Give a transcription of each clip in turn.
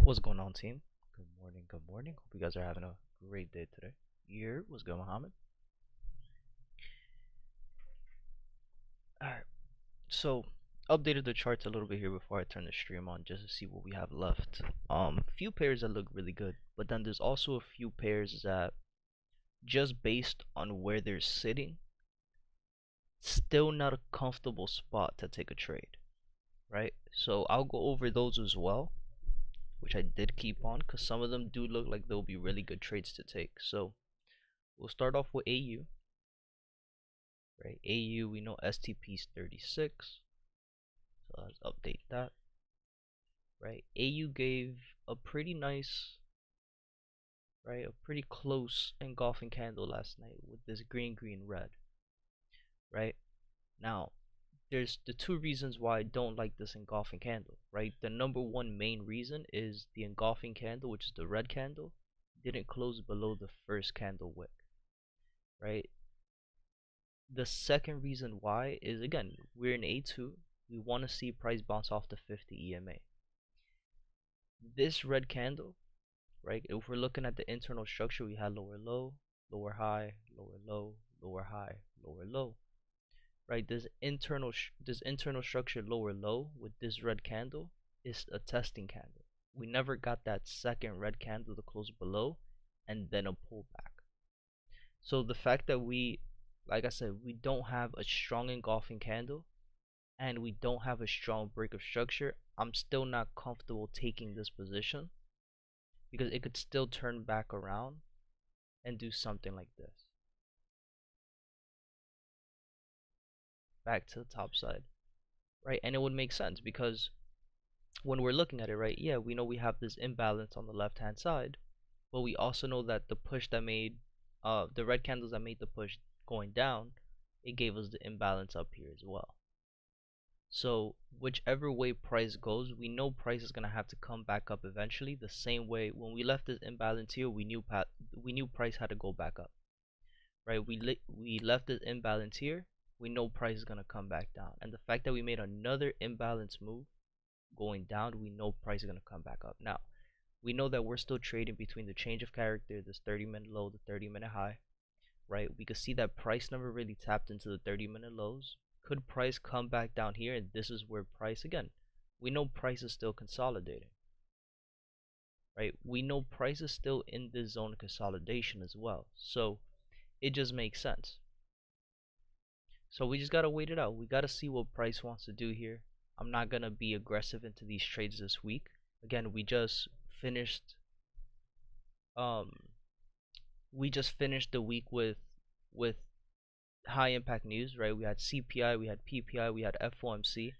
What's going on, team? Good morning, good morning. Hope you guys are having a great day today. Here, what's good, Mohammed? Alright, so updated the charts a little bit here before I turn the stream on just to see what we have left. Few pairs that look really good, but then there's also a few pairs that just based on where they're sitting, still not a comfortable spot to take a trade, right? So I'll go over those as well, which I did keep on because some of them do look like they'll be really good trades to take. So we'll start off with AU. Right, AU, we know STP's 36, so let's update that. Right, AU gave a pretty nice, right, a pretty close engulfing candle last night with this green red. Right, now there's the two reasons why I don't like this engulfing candle. Right, the number one main reason is the engulfing candle, which is the red candle, didn't close below the first candle wick. Right, the second reason why is, again, we're in A2, we want to see price bounce off the 50 EMA. This red candle, right, if we're looking at the internal structure, we had lower low, lower high, lower low, lower high, lower low. Right, this internal structure lower low with this red candle is a testing candle. We never got that second red candle to close below and then a pullback. So the fact that we, like I said, we don't have a strong engulfing candle and we don't have a strong break of structure, I'm still not comfortable taking this position because it could still turn back around and do something like this. Back to the top side, right? And it would make sense because when we're looking at it, right, yeah, we know we have this imbalance on the left hand side, but we also know that the push that made the red candles that made the push going down, it gave us the imbalance up here as well. So whichever way price goes, we know price is gonna have to come back up eventually. The same way when we left this imbalance here, we knew price had to go back up, right? We left this imbalance here. We know price is gonna come back down, and the fact that we made another imbalance move going down, we know price is gonna come back up. Now we know that we're still trading between the change of character, this 30-minute low, the 30-minute high, right? We could see that price never really tapped into the 30-minute lows. Could price come back down here? And this is where price, again, we know price is still consolidating, right? We know price is still in this zone of consolidation as well. So it just makes sense. So we just gotta wait it out. We gotta see what price wants to do here. I'm not gonna be aggressive into these trades this week. Again, we just finished the week with high impact news, right? We had CPI, we had PPI, we had FOMC.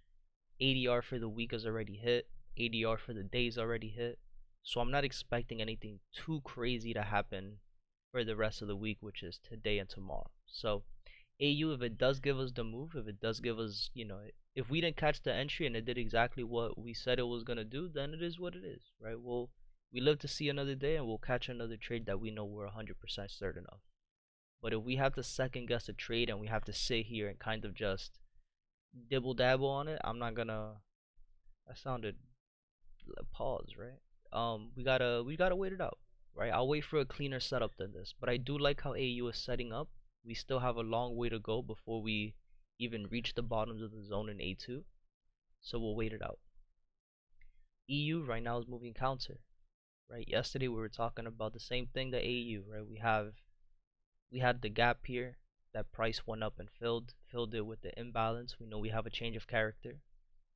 ADR for the week is already hit. ADR for the day is already hit. So I'm not expecting anything too crazy to happen for the rest of the week, which is today and tomorrow. So AU, if it does give us the move, if it does give us, if we didn't catch the entry and it did exactly what we said it was gonna do, then it is what it is, right? We live to see another day and we'll catch another trade that we know we're 100% certain of. But if we have to second guess a trade and we have to sit here and kind of just dibble dabble on it, I'm not gonna. That sounded pause, right? We gotta wait it out, right? I'll wait for a cleaner setup than this. But I do like how AU is setting up. We still have a long way to go before we even reach the bottoms of the zone in A2. So we'll wait it out. EU right now is moving counter, right? Yesterday we were talking about the same thing that AU, right? We had the gap here that price went up and filled it with the imbalance. We know we have a change of character,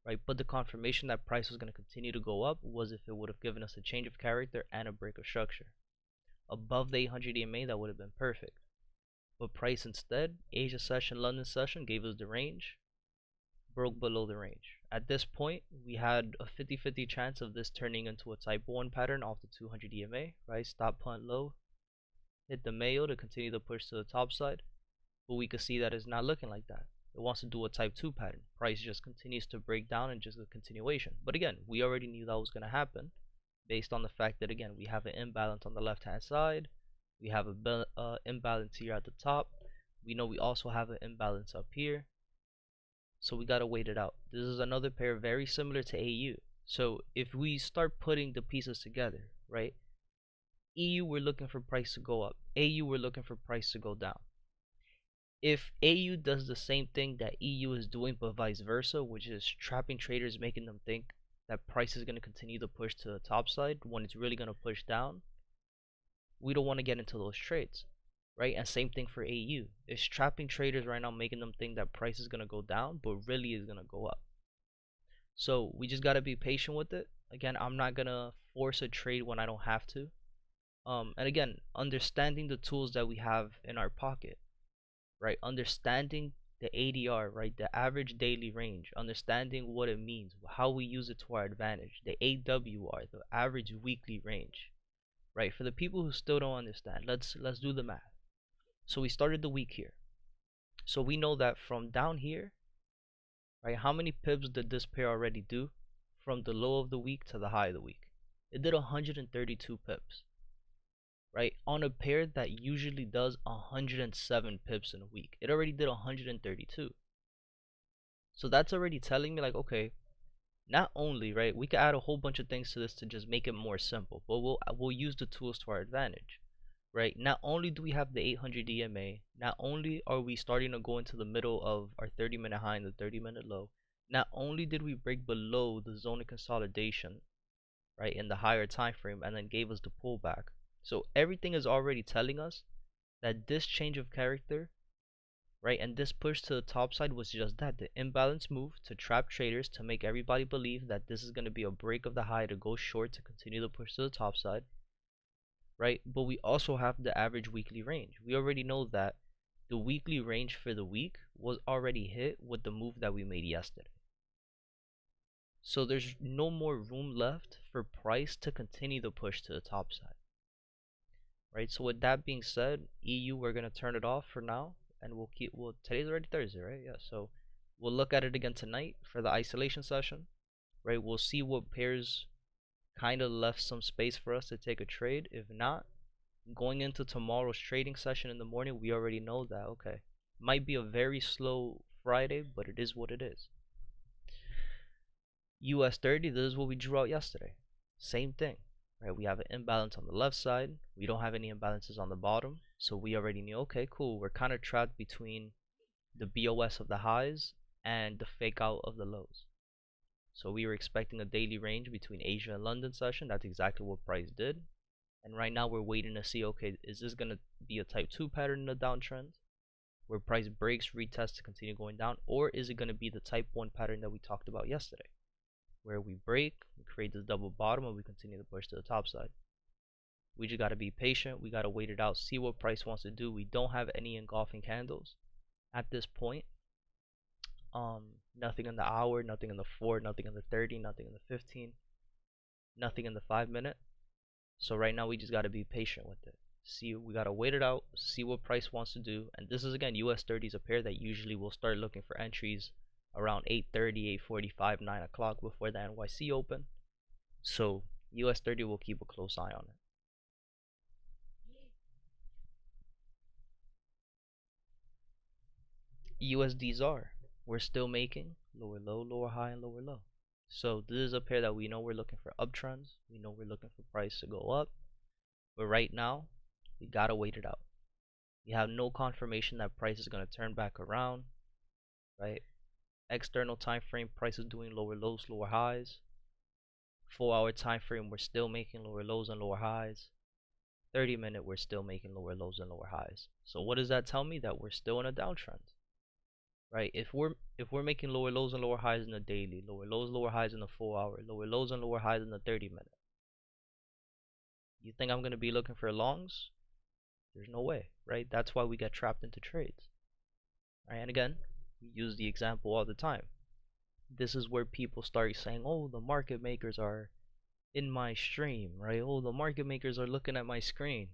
right? But the confirmation that price was going to continue to go up was if it would have given us a change of character and a break of structure above the 800 EMA. That would have been perfect. But price instead, Asia session, London session, gave us the range, broke below the range. At this point, we had a 50-50 chance of this turning into a type 1 pattern off the 200 EMA, right? Stop punt low, hit the Mayo to continue the push to the top side, but we could see that it's not looking like that. It wants to do a type 2 pattern. Price just continues to break down and just a continuation. But again, we already knew that was going to happen based on the fact that, again, we have an imbalance on the left hand side. We have a imbalance here at the top. We know we also have an imbalance up here. So we got to wait it out. This is another pair very similar to AU. So if we start putting the pieces together, right? EU, we're looking for price to go up. AU, we're looking for price to go down. If AU does the same thing that EU is doing, but vice versa, which is trapping traders, making them think that price is going to continue to push to the top side when it's really going to push down, we don't want to get into those trades, right? And same thing for AU. It's trapping traders right now, making them think that price is going to go down, but really is going to go up. So we just got to be patient with it. Again, I'm not going to force a trade when I don't have to. And again, understanding the tools that we have in our pocket, right? Understanding the ADR, right? The average daily range, understanding what it means, how we use it to our advantage, the AWR, the average weekly range, right? For the people who still don't understand, let's do the math. So we started the week here. So we know that from down here, right? How many pips did this pair already do from the low of the week to the high of the week? It did 132 pips, right? On a pair that usually does 107 pips in a week. It already did 132. So that's already telling me like, okay, not only, right, we could add a whole bunch of things to this to just make it more simple, but we'll use the tools to our advantage, right? Not only do we have the 800 EMA, not only are we starting to go into the middle of our 30-minute high and the 30-minute low, not only did we break below the zone of consolidation, right, in the higher time frame and then gave us the pullback. So everything is already telling us that this change of character, right, and this push to the top side was just that, the imbalance move to trap traders to make everybody believe that this is going to be a break of the high to go short to continue the push to the top side, right? But we also have the average weekly range. We already know that the weekly range for the week was already hit with the move that we made yesterday. So there's no more room left for price to continue the push to the top side, right? So with that being said, EU, we're going to turn it off for now, and well, today's already Thursday, right? Yeah, so we'll look at it again tonight for the isolation session, right? We'll see what pairs kind of left some space for us to take a trade. If not, going into tomorrow's trading session in the morning, we already know that, okay, might be a very slow Friday, but it is what it is. US 30, this is what we drew out yesterday. Same thing, right? We have an imbalance on the left side. We don't have any imbalances on the bottom. So we already knew, okay, cool. We're kind of trapped between the BOS of the highs and the fake out of the lows. So we were expecting a daily range between Asia and London session. That's exactly what price did. And right now we're waiting to see, okay, is this going to be a type 2 pattern in the downtrend where price breaks, retests to continue going down? Or is it going to be the type 1 pattern that we talked about yesterday, where we break, we create this double bottom, and we continue to push to the top side? We just got to be patient. We got to wait it out, see what price wants to do. We don't have any engulfing candles at this point. Nothing in the hour, nothing in the 4, nothing in the 30, nothing in the 15, nothing in the 5-minute. So right now we just got to be patient with it. See, we got to wait it out, see what price wants to do. And this is, again, US 30 is a pair that usually will start looking for entries around 8:30, 8:45, 9 o'clock before the NYC open. So US 30 will keep a close eye on it. USD ZAR, we're still making lower low, lower high, and lower low. So this is a pair that we know we're looking for uptrends. We know we're looking for price to go up. But right now, we gotta wait it out. We have no confirmation that price is gonna turn back around, right? External time frame, price is doing lower lows, lower highs. 4-hour time frame, we're still making lower lows and lower highs. 30-minute, we're still making lower lows and lower highs. So what does that tell me? That we're still in a downtrend, right? If we're making lower lows and lower highs in the daily, lower lows, lower highs in the 4-hour, lower lows and lower highs in the 30-minute, you think I'm gonna be looking for longs? There's no way, right? That's why we get trapped into trades, right? And again, we use the example all the time. This is where people start saying, oh, the market makers are in my stream, right? Oh, the market makers are looking at my screen.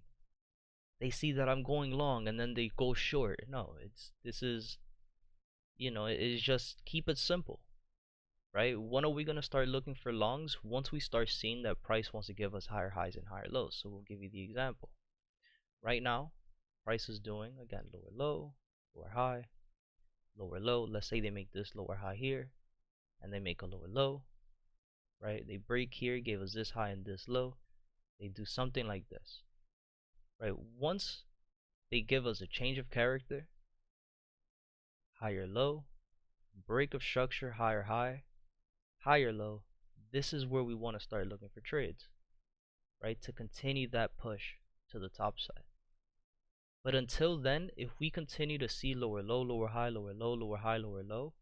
They see that I'm going long and then they go short. No, this is, it's just keep it simple, right? When are we going to start looking for longs? Once we start seeing that price wants to give us higher highs and higher lows. So we'll give you the example. Right now, price is doing, again, lower low, lower high, lower low. Let's say they make this lower high here and they make a lower low. right? They break here, gave us this high and this low. They do something like this, right? Once they give us a change of character, higher low, break of structure, higher high, higher low, this is where we want to start looking for trades, right? To continue that push to the top side. But until then, if we continue to see lower low, lower high, lower low, lower high, lower low,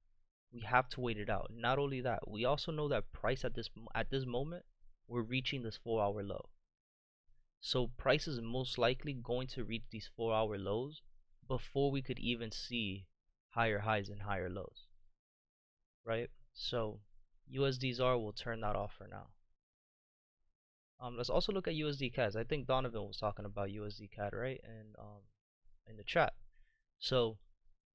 we have to wait it out. Not only that, we also know that price at this moment, we're reaching this 4-hour low. So price is most likely going to reach these 4-hour lows before we could even see higher highs and higher lows, right? So USDZR will turn that off for now. Let's also look at USD CAD. I think Donovan was talking about USD CAD, right? And in the chat. So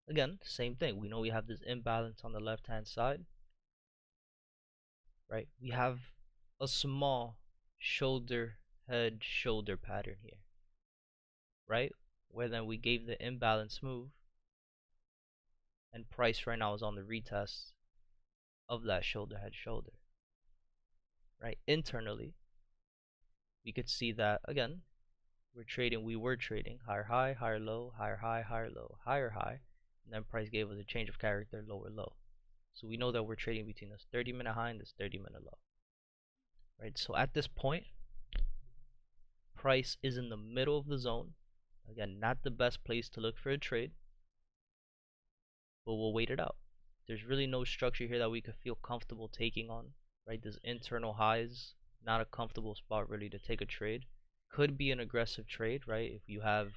again, same thing. We know we have this imbalance on the left hand side, right? We have a small shoulder, head, shoulder pattern here, right? Where then we gave the imbalance move, and price right now is on the retest of that shoulder, head, shoulder, right? Internally, we could see that again. We were trading higher high, higher low, higher high, higher low, higher high, and then price gave us a change of character, lower low. So we know that we're trading between this 30-minute high and this 30-minute low, right? So at this point, price is in the middle of the zone. Again, not the best place to look for a trade, but we'll wait it out. There's really no structure here that we could feel comfortable taking on, right? This internal highs, not a comfortable spot really to take a trade. Could be an aggressive trade, right? If you have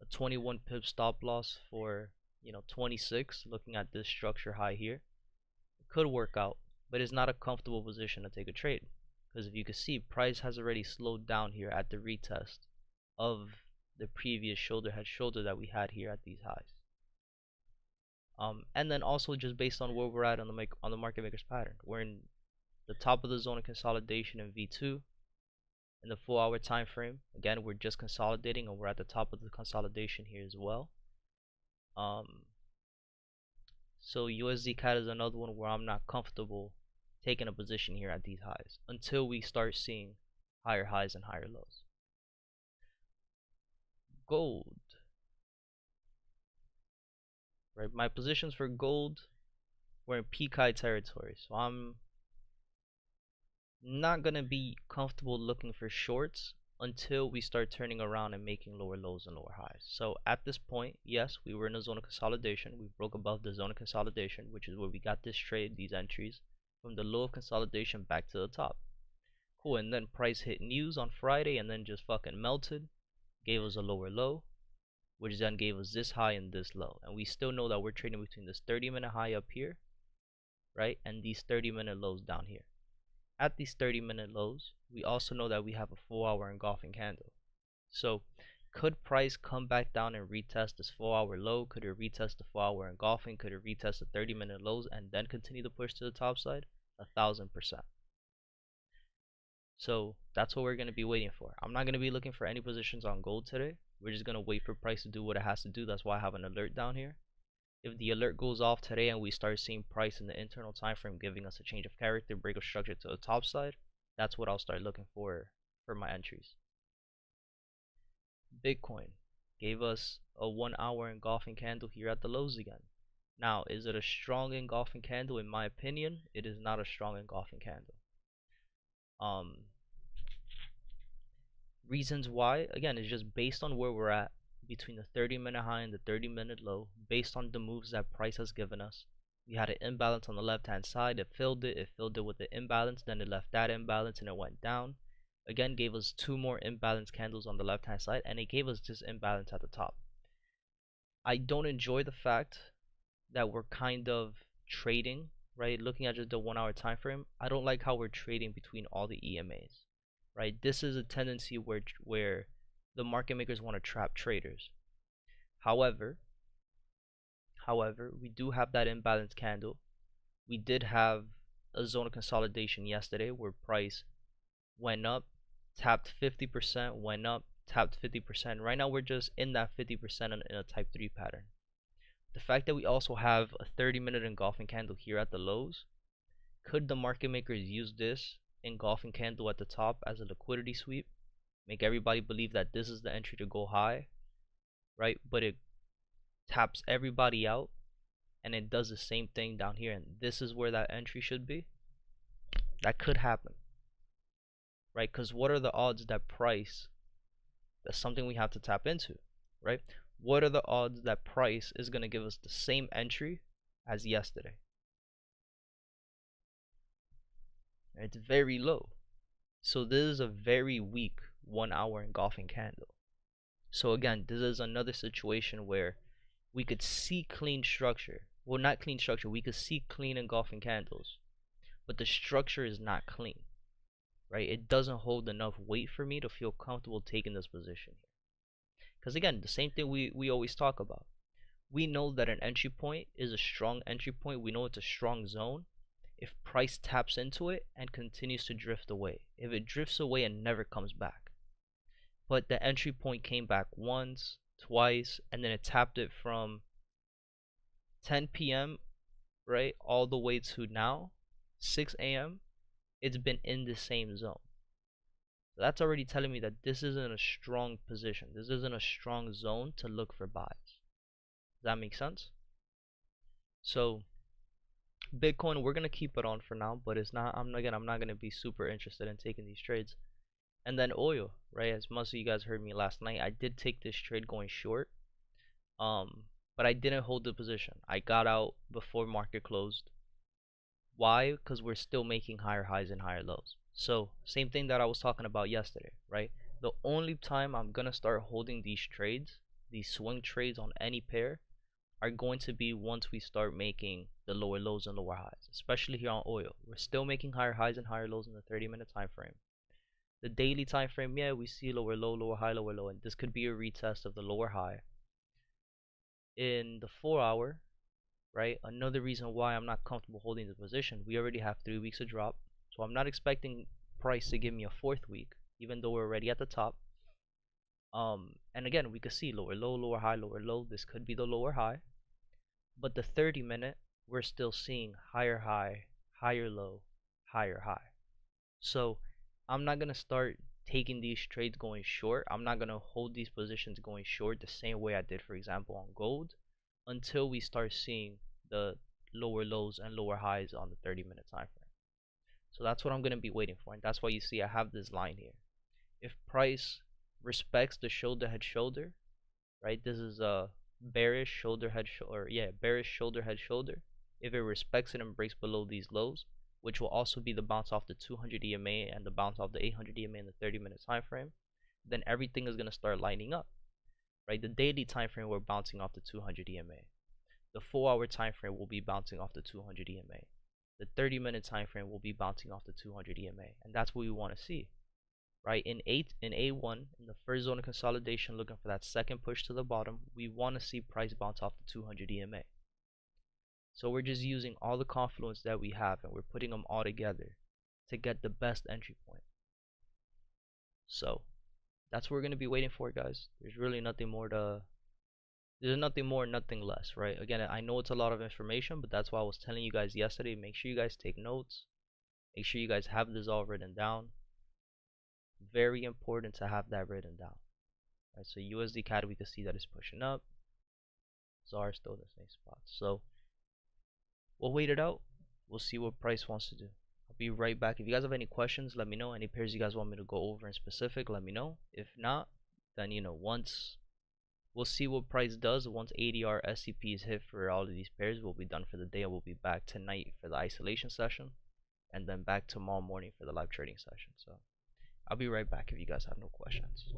a 21 pip stop loss for 26, looking at this structure high here, it could work out, but it's not a comfortable position to take a trade, because if you can see, price has already slowed down here at the retest of the previous shoulder head shoulder that we had here at these highs. And then also just based on where we're at on the market makers pattern, we're in the top of the zone of consolidation in V2 in the 4-hour time frame. Again, we're just consolidating and we're at the top of the consolidation here as well. So USD CAD is another one where I'm not comfortable taking a position here at these highs until we start seeing higher highs and higher lows. Gold, right? My positions for gold were in peak high territory, so I'm not gonna be comfortable looking for shorts until we start turning around and making lower lows and lower highs. So at this point, yes, we were in a zone of consolidation. We broke above the zone of consolidation, which is where we got this trade, these entries, from the low of consolidation back to the top. Cool, and then price hit news on Friday and then just fucking melted, gave us a lower low, which then gave us this high and this low. And we still know that we're trading between this 30-minute high up here, right, and these 30-minute lows down here. At these 30-minute lows, we also know that we have a 4-hour engulfing candle. So could price come back down and retest this 4-hour low? Could it retest the 4-hour engulfing? Could it retest the 30-minute lows and then continue to push to the top side? 1000%. So that's what we're going to be waiting for. I'm not going to be looking for any positions on gold today. We're just going to wait for price to do what it has to do. That's why I have an alert down here. If the alert goes off today and we start seeing price in the internal time frame giving us a change of character, break of structure to the top side, that's what I'll start looking for my entries. Bitcoin gave us a 1-hour engulfing candle here at the lows again. Now, is it a strong engulfing candle? In my opinion, it is not a strong engulfing candle. Reasons why, again, is just based on where we're at between the 30-minute high and the 30-minute low, based on the moves that price has given us. We had an imbalance on the left hand side. It filled it with the imbalance, then it left that imbalance and it went down. Again, gave us 2 more imbalance candles on the left hand side, and it gave us this imbalance at the top. I don't enjoy the fact that we're kind of trading, right? Looking at just the 1-hour time frame, I don't like how we're trading between all the EMAs, right? This is a tendency where the market makers want to trap traders. However, we do have that imbalance candle. We did have a zone of consolidation yesterday where price went up, tapped 50%, went up, tapped 50%. Right now we're just in that 50% in a type 3 pattern. The fact that we also have a 30-minute engulfing candle here at the lows Could the market makers use this engulfing candle at the top as a liquidity sweep, make everybody believe that this is the entry to go high, right? But it taps everybody out and it does the same thing down here, and this is where that entry should be. That could happen, right? Because what are the odds that price, that's something we have to tap into, right? What are the odds that price is going to give us the same entry as yesterday? It's very low. So this is a very weak 1 hour engulfing candle. So again, this is another situation where we could see clean structure. Well, not clean structure, we could see clean engulfing candles, but the structure is not clean, right? It doesn't hold enough weight for me to feel comfortable taking this position here. Because again, the same thing we always talk about. We know that an entry point is a strong entry point. We know it's a strong zone if price taps into it and continues to drift away. If it drifts away and never comes back. But the entry point came back once, twice, and then it tapped it from 10 p.m., right, all the way to now, 6 a.m. It's been in the same zone. So that's already telling me that this isn't a strong position. This isn't a strong zone to look for buys. Does that make sense? So Bitcoin, we're gonna keep it on for now, but it's not. I'm not gonna be super interested in taking these trades. And then oil, right? As most of you guys heard me last night, I did take this trade going short, but I didn't hold the position. I got out before market closed. Why? Because we're still making higher highs and higher lows. So same thing that I was talking about yesterday, right? The only time I'm gonna start holding these trades, these swing trades on any pair, are going to be once we start making the lower lows and lower highs, especially here on oil. We're still making higher highs and higher lows in the 30-minute time frame. The daily time frame, yeah, we see lower low, lower high, lower low, and this could be a retest of the lower high. In the 4 hour, right, another reason why I'm not comfortable holding the position, we already have 3 weeks of drop, so I'm not expecting price to give me a fourth week, even though we're already at the top. And again, we could see lower low, lower high, lower low. This could be the lower high, but the 30-minute, we're still seeing higher high, higher low, higher high. So I'm not gonna start taking these trades going short. I'm not gonna hold these positions going short the same way I did, for example, on gold, until we start seeing the lower lows and lower highs on the 30-minute time frame. So that's what I'm gonna be waiting for, and that's why you see I have this line here. If price respects the shoulder head shoulder, right? This is a bearish shoulder head or yeah, bearish shoulder head shoulder. If it respects it and breaks below these lows, which will also be the bounce off the 200 EMA and the bounce off the 800 EMA in the 30-minute time frame, then everything is going to start lining up, right? The daily time frame, we're bouncing off the 200 EMA. The 4-hour time frame will be bouncing off the 200 EMA. The 30-minute time frame will be bouncing off the 200 EMA, and that's what we want to see, right? In A1, in the first zone of consolidation, looking for that second push to the bottom, we want to see price bounce off the 200 EMA. So we're just using all the confluence that we have and we're putting them all together to get the best entry point. So that's what we're going to be waiting for, guys. There's really nothing more to, there's nothing more, nothing less, right? Again, I know it's a lot of information, but that's why I was telling you guys yesterday, make sure you guys take notes. Make sure you guys have this all written down. Very important to have that written down. Right, so USD CAD, we can see that it's pushing up. ZAR still in the same spot. So we'll wait it out. We'll see what price wants to do. I'll be right back. If you guys have any questions, let me know. Any pairs you guys want me to go over in specific, let me know. If not, then once we'll see what price does. Once ADR SCP is hit for all of these pairs, we'll be done for the day. We'll be back tonight for the isolation session, and then back tomorrow morning for the live trading session. So I'll be right back if you guys have no questions.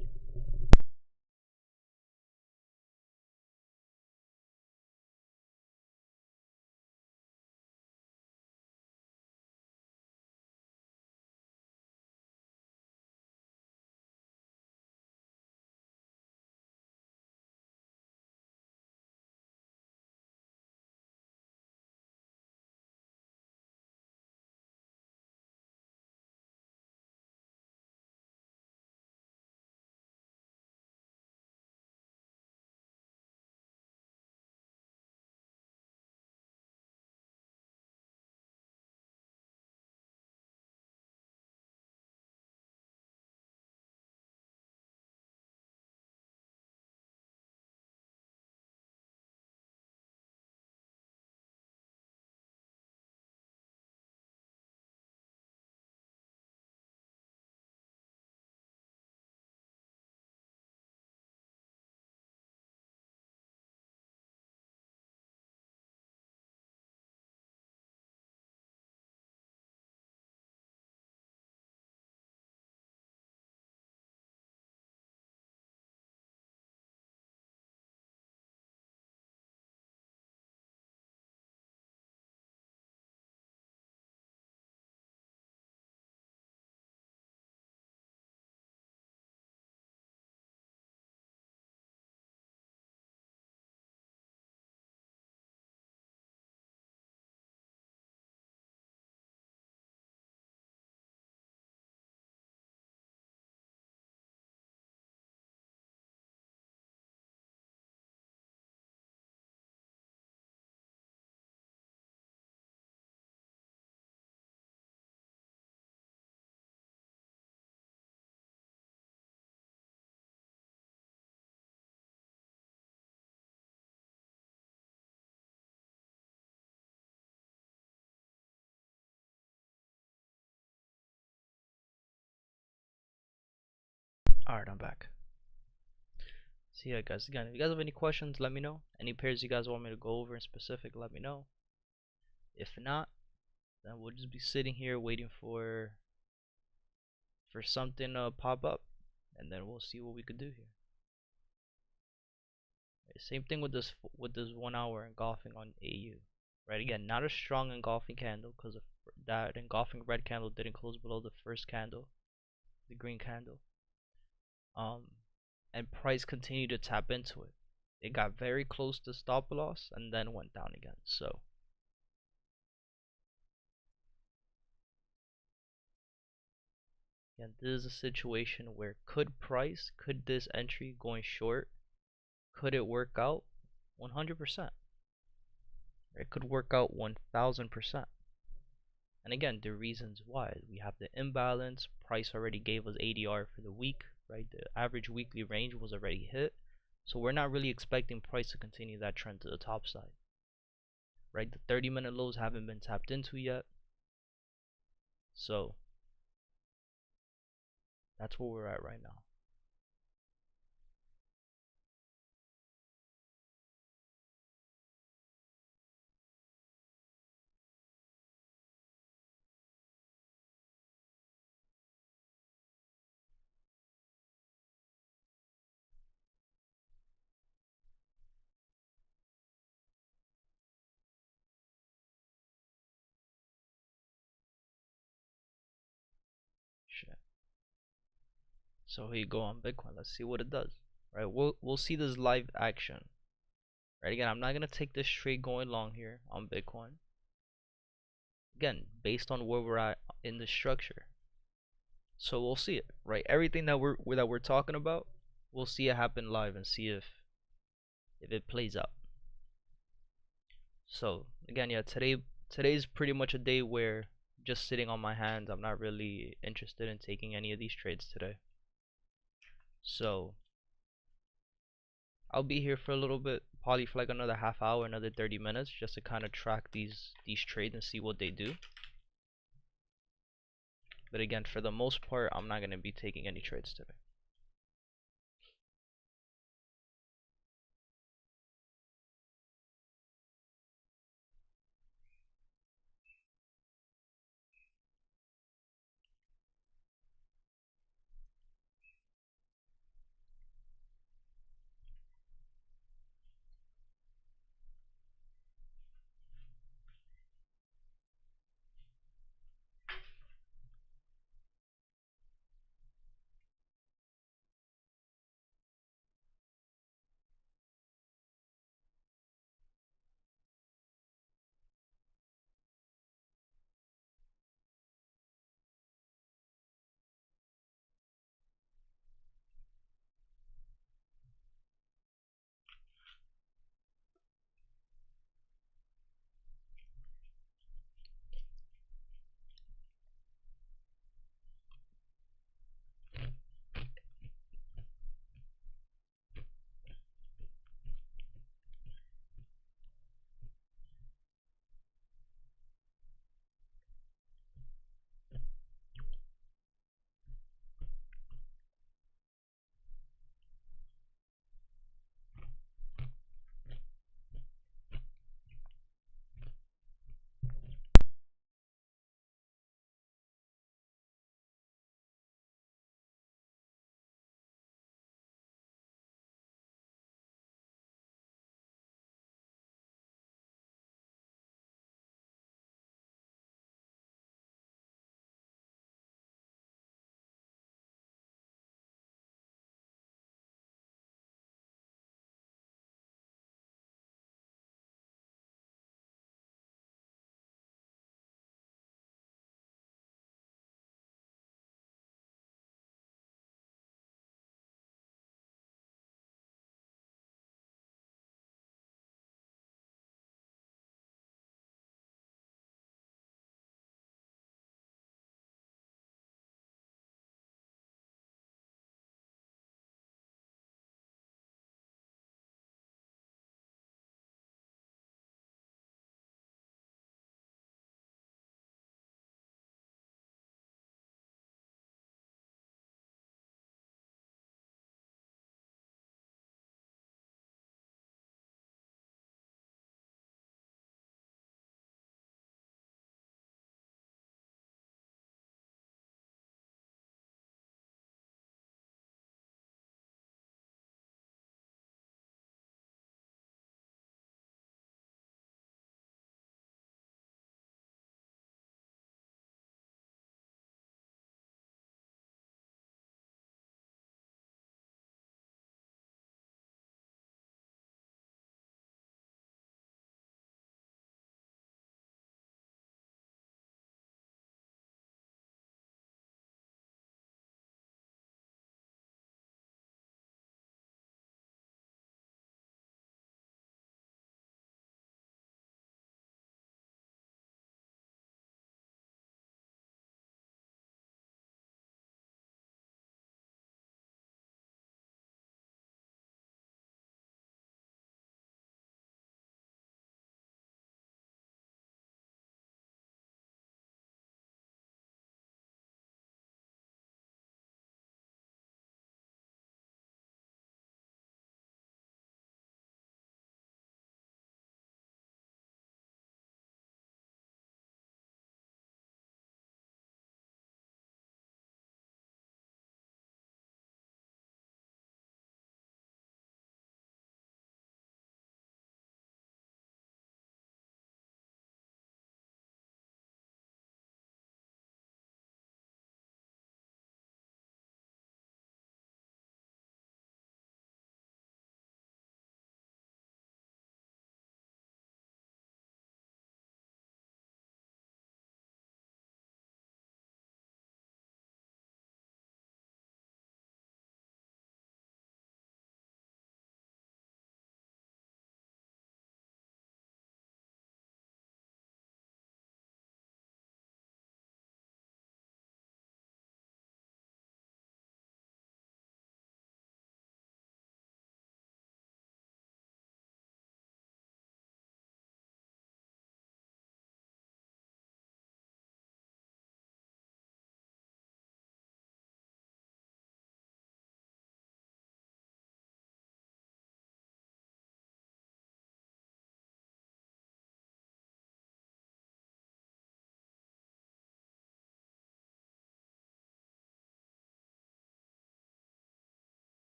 Alright, I'm back. So yeah, guys, again, if you guys have any questions, let me know. Any pairs you guys want me to go over in specific, let me know. If not, then we'll just be sitting here waiting for something to pop up, and then we'll see what we could do here. Right, same thing with this 1 hour engulfing on AU. Right, again, not a strong engulfing candle because that engulfing red candle didn't close below the first candle, the green candle. And price continued to tap into it. It got very close to stop loss and then went down again. So yeah, this is a situation where could this entry going short, could it work out? 100%. It could work out 1000%. And again, the reasons why: we have the imbalance. Price already gave us ADR for the week, right? The average weekly range was already hit, so we're not really expecting price to continue that trend to the top side, right? The 30-minute lows haven't been tapped into yet, so that's where we're at right now. Shit. So here you go on Bitcoin. Let's see what it does. Right? We'll see this live action. Right? Again, I'm not gonna take this trade going long here on Bitcoin. Again, based on where we're at in the structure. So we'll see it. Right? Everything that we're talking about, we'll see it happen live and see if it plays out. So again, yeah, today's pretty much a day where just sitting on my hands. I'm not really interested in taking any of these trades today. So I'll be here for a little bit, probably for like another half hour, another 30 minutes, just to kind of track these trades and see what they do. But again, for the most part, I'm not going to be taking any trades today.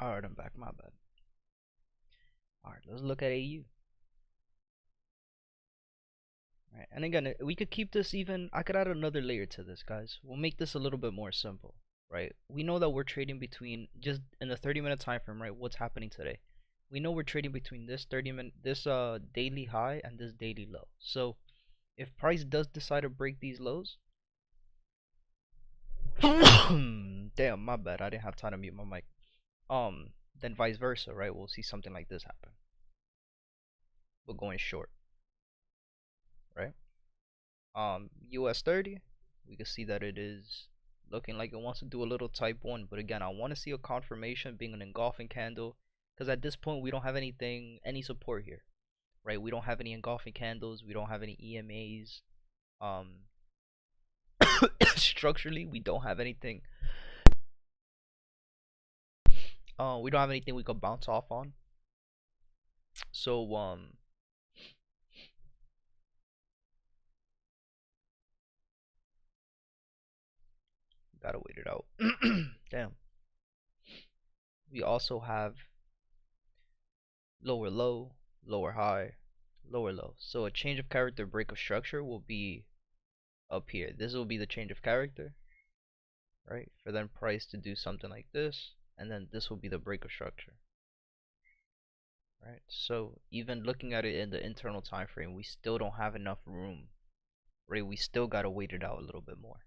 Alright, I'm back. My bad. Alright, let's look at AU. Right, and again, we could keep this even. I could add another layer to this, guys. We'll make this a little bit more simple, right? We know that we're trading between just in the 30-minute time frame, right? What's happening today? We know we're trading between this daily high and this daily low. So if price does decide to break these lows, damn, my bad. I didn't have time to mute my mic. Then vice versa, right? We'll see something like this happen. We're going short, right? US 30, we can see that it is looking like it wants to do a little type 1, but again, I want to see a confirmation being an engulfing candle, because at this point we don't have any support here, right? We don't have any engulfing candles, we don't have any EMAs. Structurally, we don't have anything. We don't have anything we could bounce off on. So gotta wait it out. Damn. We also have lower low, lower high, lower low. So a change of character break of structure will be up here. This will be the change of character, right? For then price to do something like this, and then this will be the break of structure, right? So even looking at it in the internal time frame, we still don't have enough room, right? We still gotta wait it out a little bit more.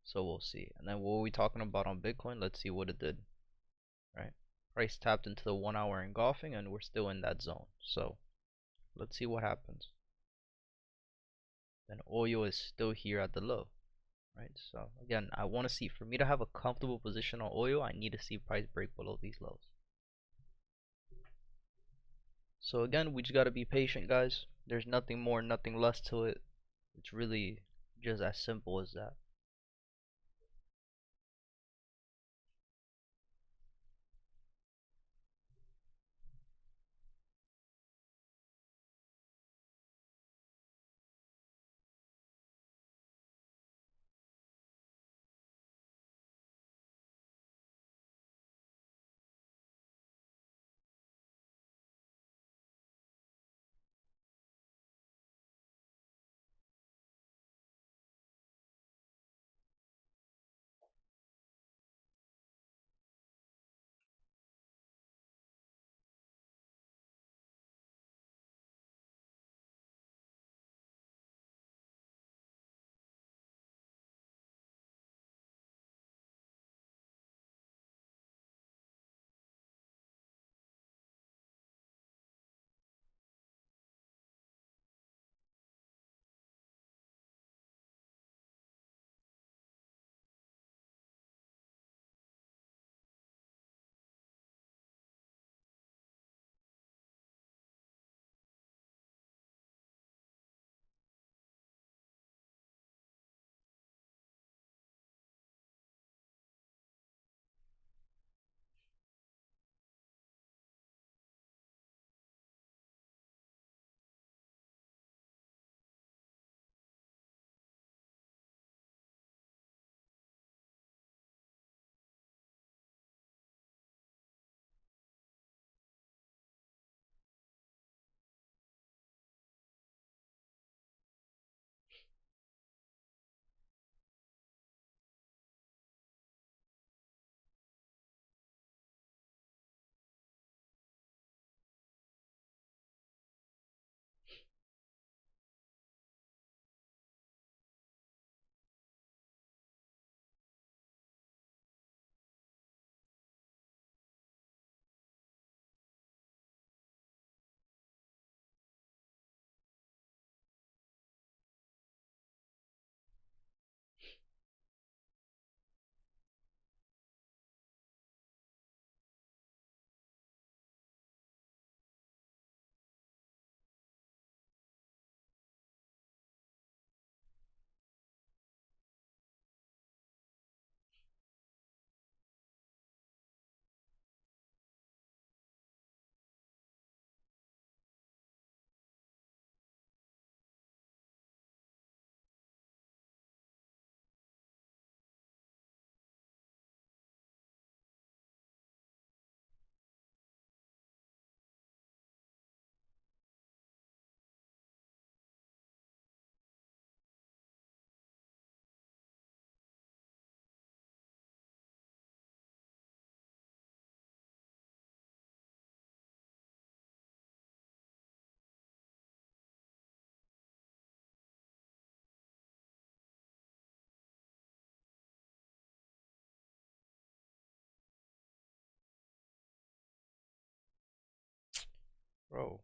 So we'll see. And then what are we talking about on Bitcoin? Let's see what it did, right? Price tapped into the 1 hour engulfing, and we're still in that zone. So let's see what happens. Then oil is still here at the low, right? So again, I want to see, for me to have a comfortable position on oil, I need to see price break below these lows. So again, we just got to be patient, guys. There's nothing more, nothing less to it. It's really just as simple as that. Bro.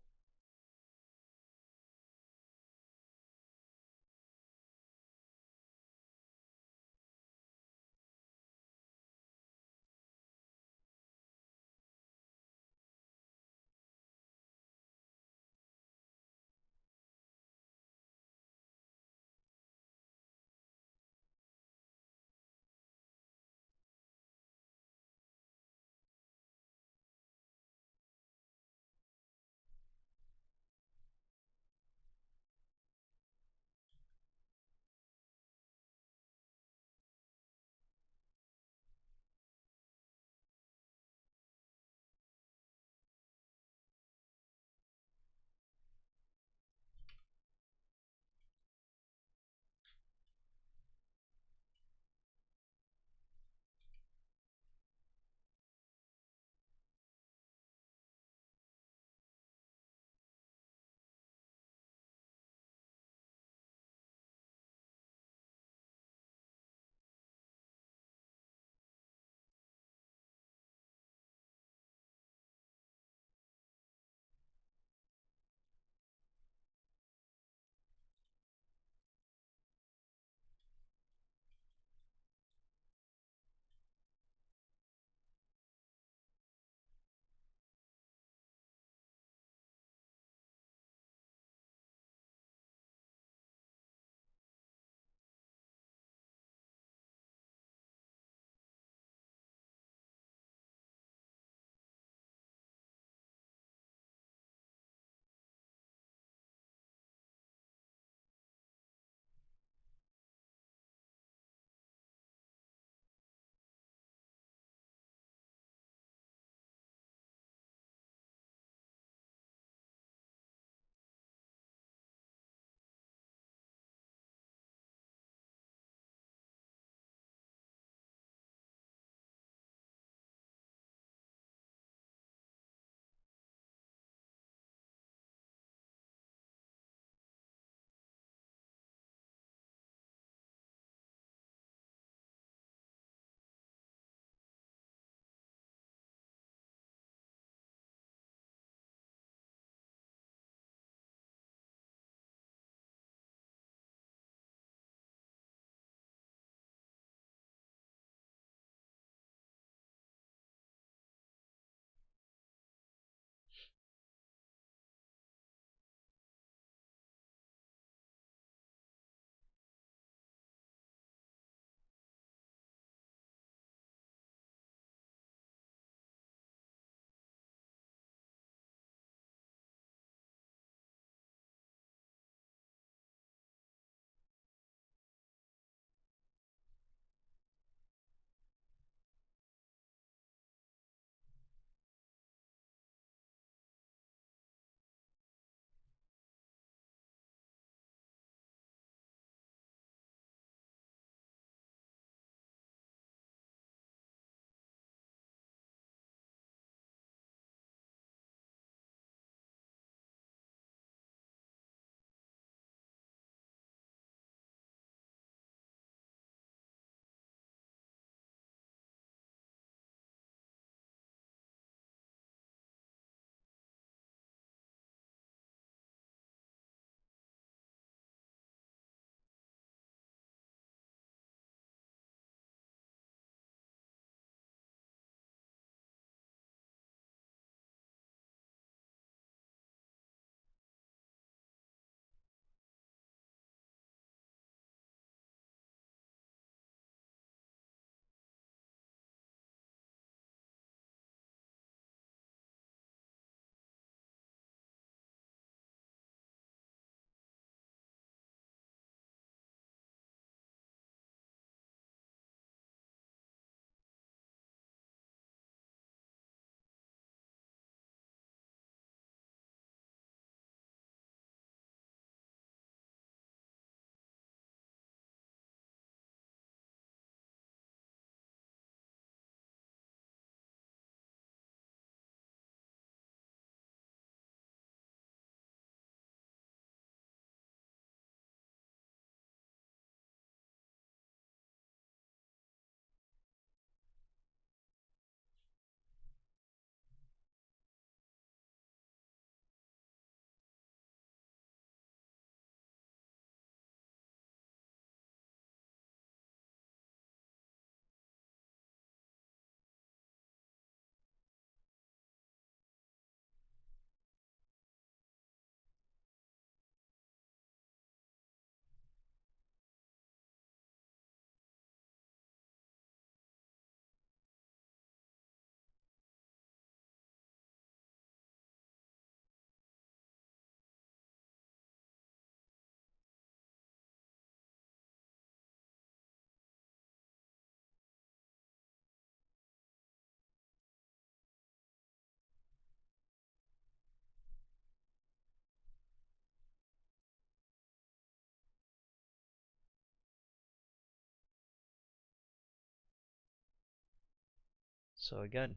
So again,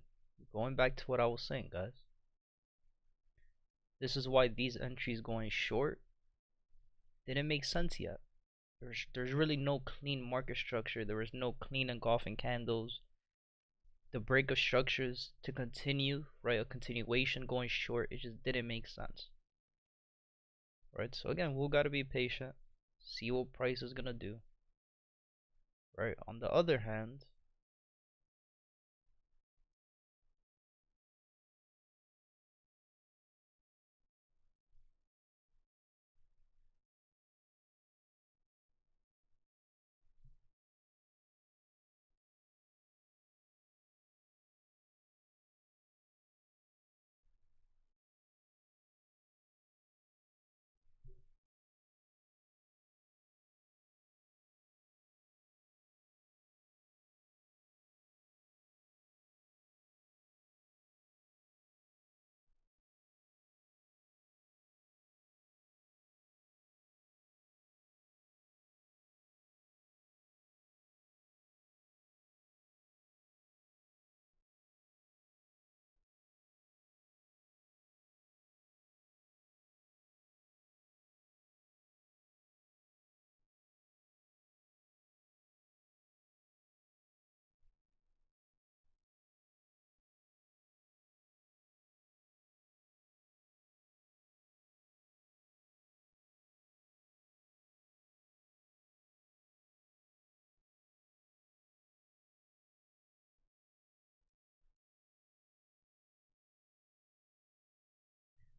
going back to what I was saying, guys, this is why these entries going short didn't make sense yet. There's really no clean market structure. There was no clean engulfing candles. The break of structures to continue, right? A continuation going short, it just didn't make sense, right? So again, we gotta be patient, see what price is gonna do, right? On the other hand,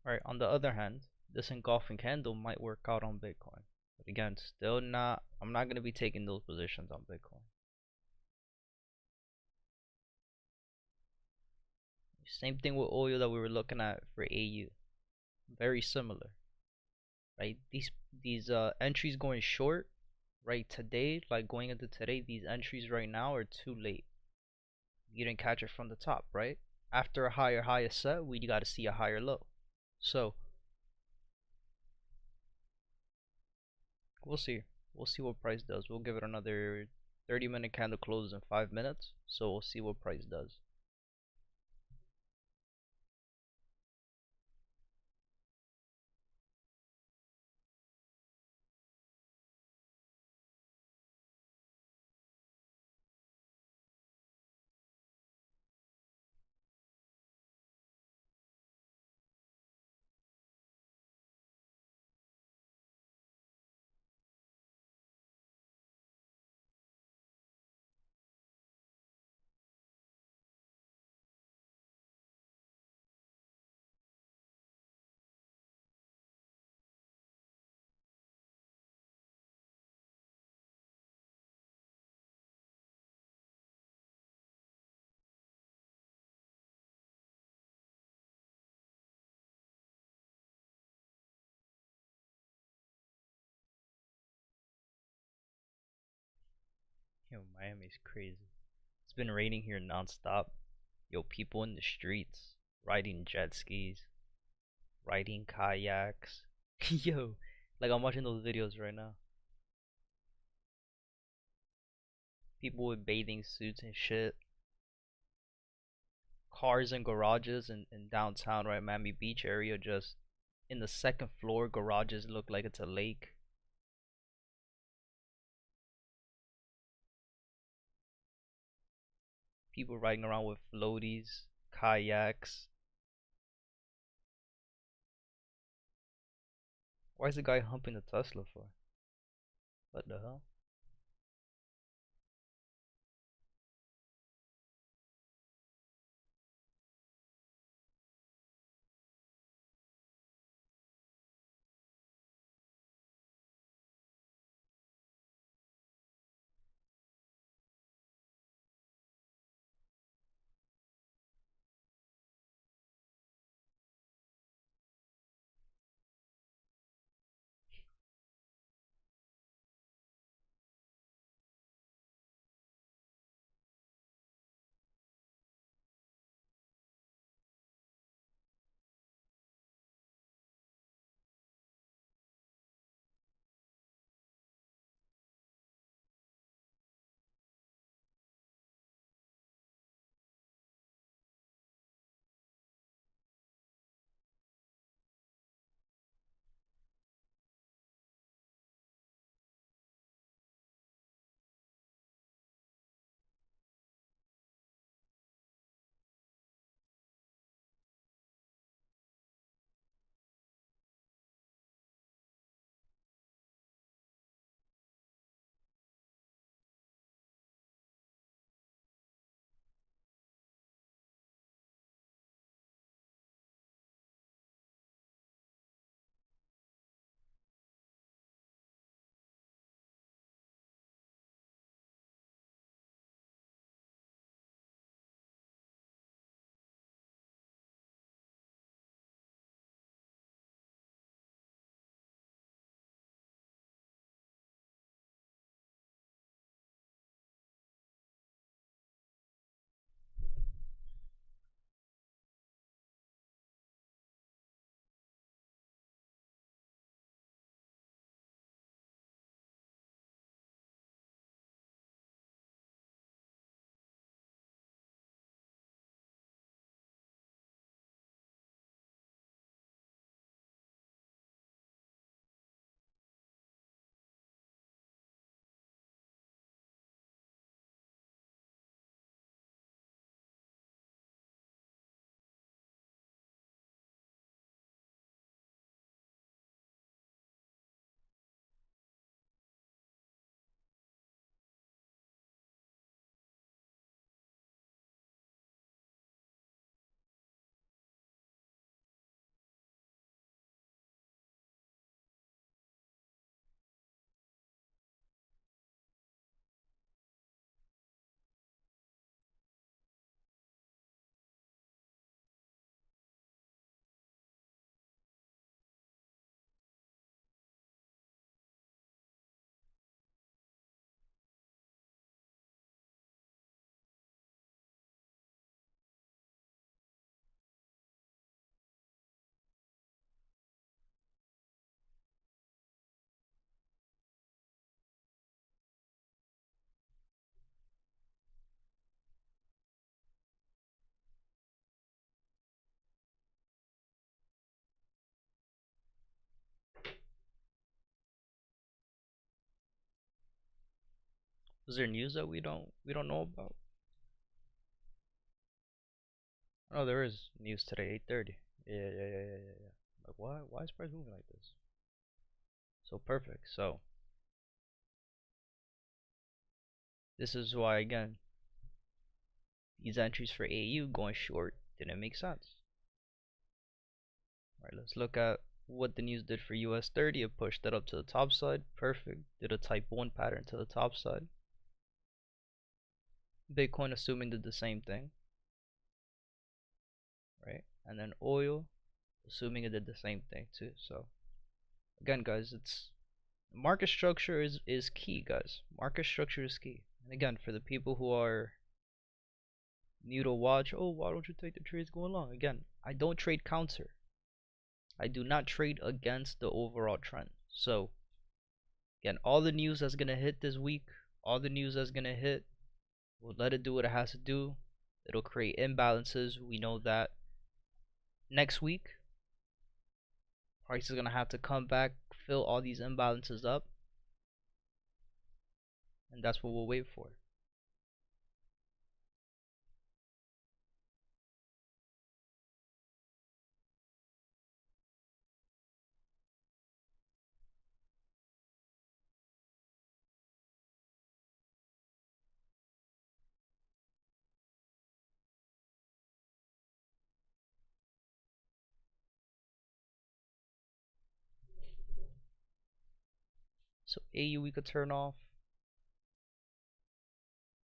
right? On the other hand, this engulfing candle might work out on Bitcoin, but again, still not. I'm not gonna be taking those positions on Bitcoin. Same thing with oil that we were looking at for AU. Very similar, right? These entries going short, right? Today, like going into today, these entries right now are too late. You didn't catch it from the top, right? After a higher high is set, we got to see a higher low. So we'll see. We'll see what price does. We'll give it another 30-minute candle closes in 5 minutes. So we'll see what price does. Yo, Miami's crazy. It's been raining here nonstop. Yo, people in the streets riding jet skis, riding kayaks. Yo, like I'm watching those videos right now. People with bathing suits and shit. Cars and garages in downtown, right, Miami Beach area, just in the second floor garages look like it's a lake. People riding around with floaties, kayaks. Why is the guy humping the Tesla for? What the hell? Was there news that we don't know about? Oh, there is news today, 8:30. Yeah. Like why is price moving like this? So perfect. So this is why again these entries for AU going short didn't make sense. Alright, let's look at what the news did for US 30. It pushed it up to the top side. Perfect. Did a type 1 pattern to the top side. Bitcoin assuming did the same thing. Right? And then oil assuming it did the same thing too. So again guys, it's market structure is key, guys. Market structure is key. And again, for the people who are new to watch, oh, why don't you take the trades going long? Again, I don't trade counter. I do not trade against the overall trend. So again, all the news that's gonna hit this week, all the news that's gonna hit, we'll let it do what it has to do. It'll create imbalances. We know that next week price is gonna have to come back, fill all these imbalances up, and that's what we'll wait for. So AU we could turn off.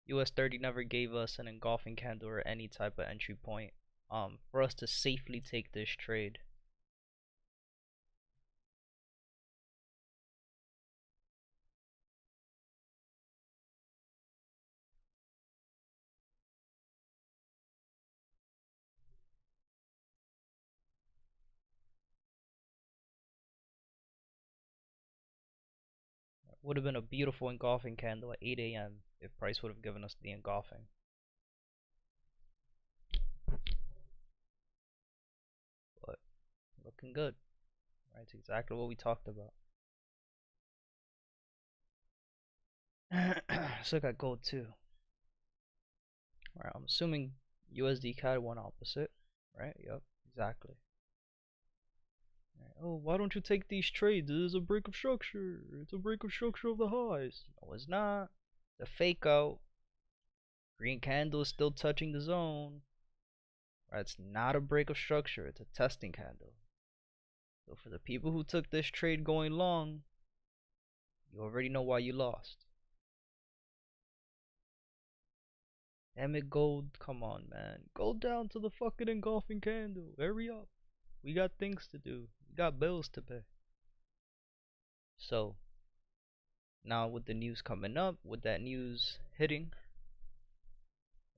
US 30 never gave us an engulfing candle or any type of entry point for us to safely take this trade. Would have been a beautiful engulfing candle at 8 a.m. if price would have given us the engulfing. But looking good. Right, it's exactly what we talked about. Let's look at gold too. Alright, I'm assuming USD CAD went opposite. Right? Yep, exactly. Right. Oh, why don't you take these trades? This is a break of structure. It's a break of structure of the highs. No, it's not. The fake out. Green candle is still touching the zone. Right, it's not a break of structure. It's a testing candle. So for the people who took this trade going long, you already know why you lost. Damn it, gold. Come on, man. Go down to the fucking engulfing candle. Hurry up. We got things to do. We got bills to pay. So, now with the news coming up, with that news hitting,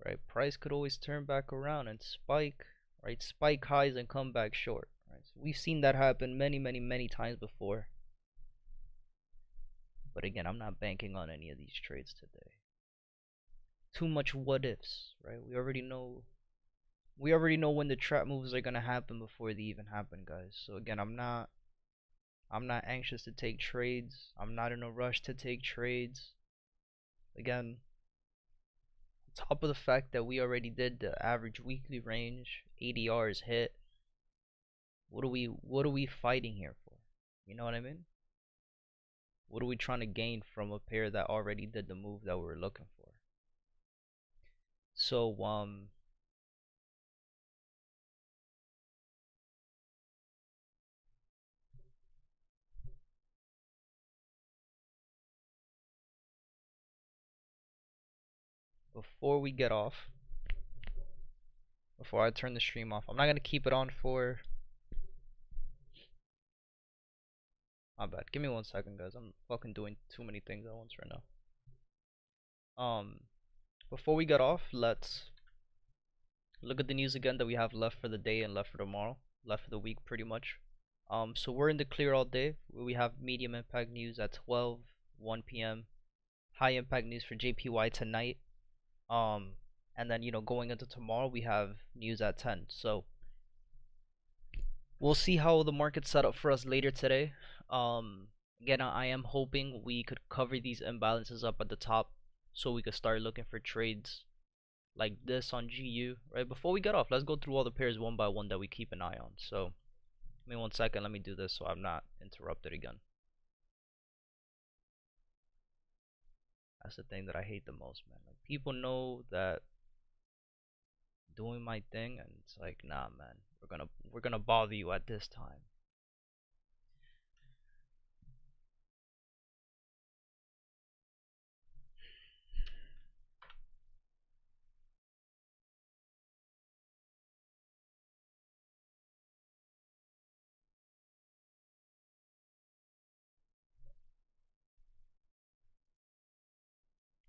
right, price could always turn back around and spike, right, spike highs and come back short. Right, so we've seen that happen many times before. But again, I'm not banking on any of these trades today. Too much what ifs, right? We already know when the trap moves are gonna happen before they even happen, guys. So again, I'm not anxious to take trades. I'm not in a rush to take trades. Again, on top of the fact that we already did the average weekly range, ADR is hit. What are we fighting here for? You know what I mean? What are we trying to gain from a pair that already did the move that we were looking for? So before we get off, before I turn the stream off, I'm not gonna keep it on for. My bad. Give me 1 second, guys. I'm fucking doing too many things at once right now. Before we get off, let's look at the news again that we have left for the day and left for tomorrow, left for the week, pretty much. So we're in the clear all day. We have medium impact news at 12, 1 p.m. High impact news for JPY tonight. And then going into tomorrow we have news at 10. So we'll see how the market's set up for us later today. Again, I am hoping we could cover these imbalances up at the top. so we could start looking for trades like this on GU, right? Before we get off, let's go through all the pairs one by one that we keep an eye on. So, give me 1 second, let me do this so I'm not interrupted again. That's the thing that I hate the most, man. Like, people know that I'm doing my thing, and it's like, nah, man, we're gonna bother you at this time.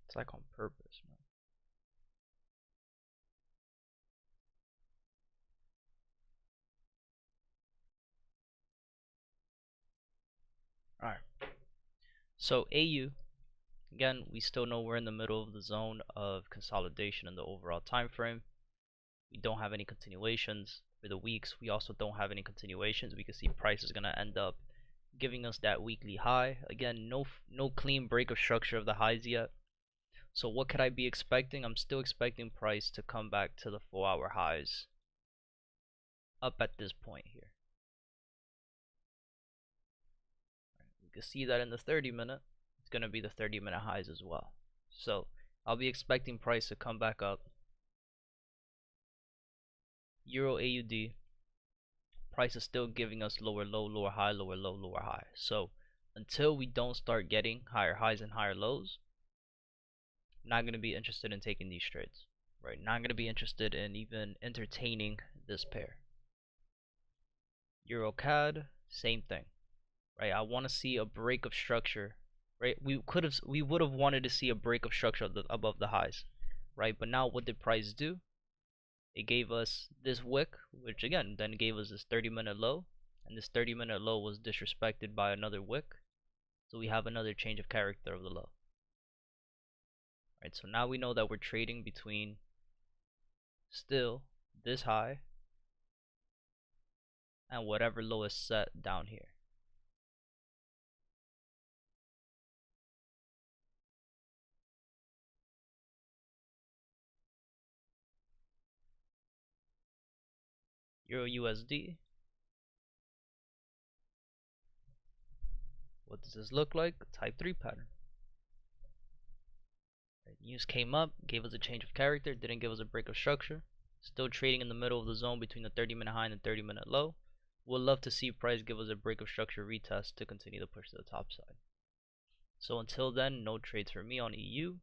It's like on purpose, man. All right. So AU, again, we still know we're in the middle of the zone of consolidation in the overall time frame. We don't have any continuations for the weeks. We also don't have any continuations. We can see price is gonna end up giving us that weekly high. Again, no clean break of structure of the highs yet. So what could I be expecting? I'm still expecting price to come back to the 4-hour highs up at this point here. You can see that in the 30-minute, it's gonna be the 30-minute highs as well. So I'll be expecting price to come back up. Euro AUD, price is still giving us lower low, lower high, lower low, lower high. So until we don't start getting higher highs and higher lows, I'm not going to be interested in taking these trades, right? Not going to be interested in even entertaining this pair. Euro CAD, same thing, right? I want to see a break of structure, right? We would have wanted to see a break of structure above the highs, right? But now what did price do? It gave us this wick, which again then gave us this 30-minute low, and this 30-minute low was disrespected by another wick, so we have another change of character of the low. Right, so now we know that we're trading between still this high and whatever low is set down here. Euro USD. What does this look like? Type 3 pattern. Right, news came up, gave us a change of character, didn't give us a break of structure. Still trading in the middle of the zone between the 30-minute high and the 30-minute low. We'll love to see price give us a break of structure retest to continue the push to the top side. So until then, no trades for me on EU.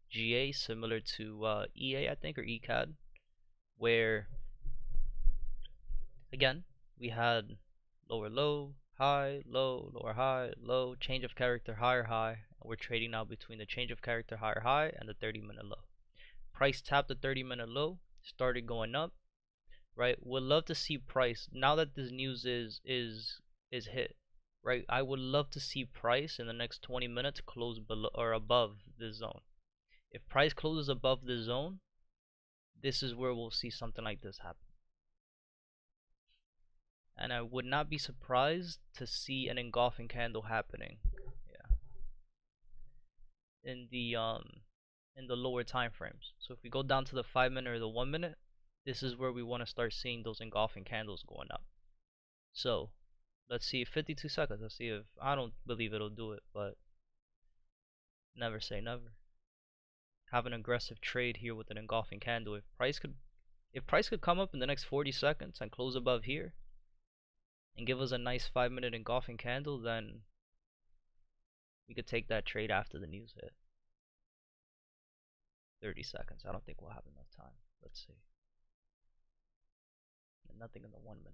GA, similar to EA, I think, or ECAD, where again we had lower low, high, low, lower high, low, change of character, higher high, and we're trading now between the change of character, higher high, and the 30-minute low. Price tapped the 30-minute low, started going up, right? Would love to see price now that this news is hit, right? I would love to see price in the next 20 minutes close below or above this zone. If price closes above this zone, this is where we'll see something like this happen. And I would not be surprised to see an engulfing candle happening, yeah, in the lower time frames. So if we go down to the 5-minute or the 1-minute, this is where we want to start seeing those engulfing candles going up. So let's see, 52 seconds. Let's see if I don't believe it'll do it, but never say never. Have an aggressive trade here with an engulfing candle. If price could come up in the next 40 seconds and close above here and give us a nice 5-minute engulfing candle, then we could take that trade after the news hit. 30 seconds. I don't think we'll have enough time. Let's see. And nothing in the 1-minute.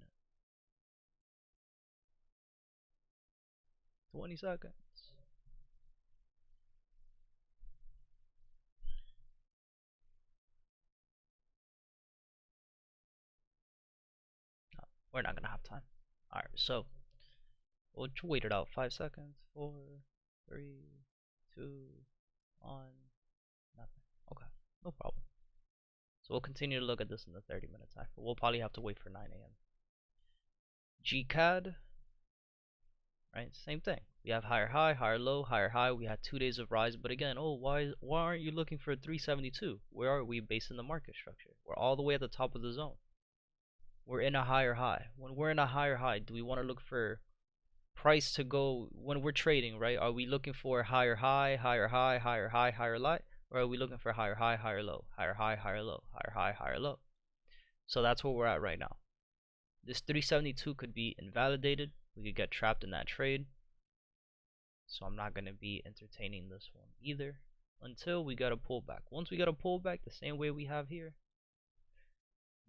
20 seconds. No, we're not gonna have time. Alright, so we'll wait it out. 5 seconds. 4, 3, 2, 1. Nothing. Okay, no problem. So we'll continue to look at this in the 30-minute time. We'll probably have to wait for 9 a.m. GCAD. right? Same thing. We have higher high, higher low, higher high. We had 2 days of rise, but again, oh, why aren't you looking for 372? Where are we based in the market structure? We're all the way at the top of the zone. We're in a higher high. When we're in a higher high, do we want to look for price to go when we're trading, right? Are we looking for higher high, higher high, higher high, higher low, or are we looking for higher high, higher low, higher high, higher low, higher high, higher low? So that's where we're at right now. This 372 could be invalidated. We could get trapped in that trade. So I'm not going to be entertaining this one either until we get a pullback. Once we get a pullback the same way we have here,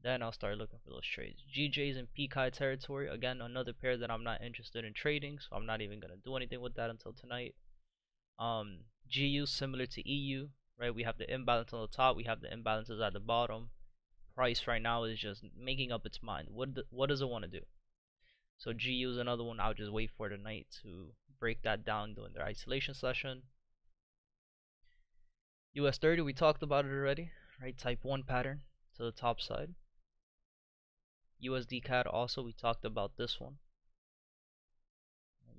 then I'll start looking for those trades. GJ's in peak high territory. Again, another pair that I'm not interested in trading, so I'm not even going to do anything with that until tonight. GU similar to EU, right? We have the imbalance on the top. We have the imbalances at the bottom. Price right now is just making up its mind. What does it want to do? So GU is another one. I'll just wait for tonight to break that down during their isolation session. US 30, we talked about it already, right? Type 1 pattern to the top side. USD CAD also, we talked about this one.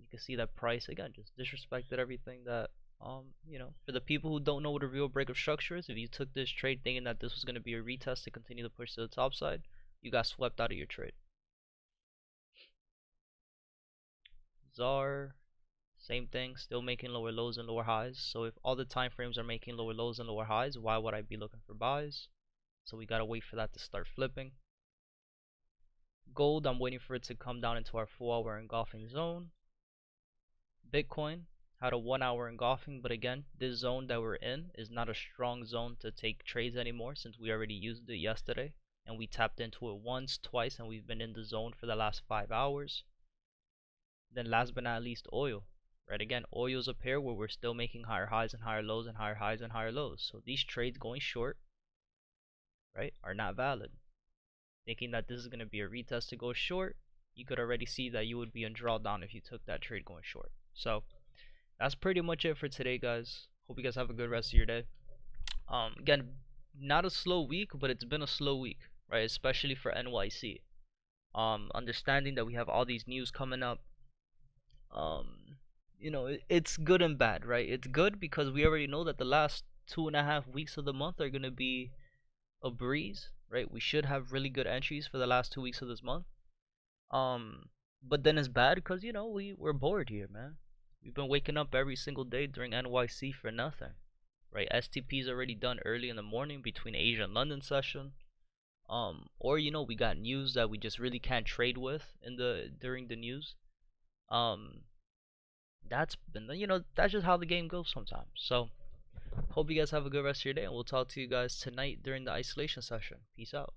You can see that price again just disrespected everything that for the people who don't know what a real break of structure is, if you took this trade thinking that this was going to be a retest to continue to push to the top side, you got swept out of your trade. ZAR, same thing, still making lower lows and lower highs. So if all the time frames are making lower lows and lower highs, why would I be looking for buys? So we gotta wait for that to start flipping. Gold, I'm waiting for it to come down into our 4-hour engulfing zone. Bitcoin had a 1-hour engulfing, but again, this zone that we're in is not a strong zone to take trades anymore since we already used it yesterday and we tapped into it once, twice, and we've been in the zone for the last 5 hours. Then last but not least, oil. Right, again, oil is a pair where we're still making higher highs and higher lows and higher highs and higher lows. So these trades going short, right, are not valid. Thinking that this is going to be a retest to go short, you could already see that you would be in drawdown if you took that trade going short. So that's pretty much it for today, guys. Hope you guys have a good rest of your day. Again, not a slow week, but it's been a slow week, right? Especially for NYC. Understanding that we have all these news coming up. It's good and bad, right? It's good because we already know that the last 2.5 weeks of the month are gonna be a breeze, right? We should have really good entries for the last 2 weeks of this month. But then it's bad because we're bored here, man. We've been waking up every single day during NYC for nothing, right? STP is already done early in the morning between Asia and London session. Or we got news that we just really can't trade with during the news. That's been that's just how the game goes sometimes. So hope you guys have a good rest of your day, and we'll talk to you guys tonight during the isolation session. Peace out.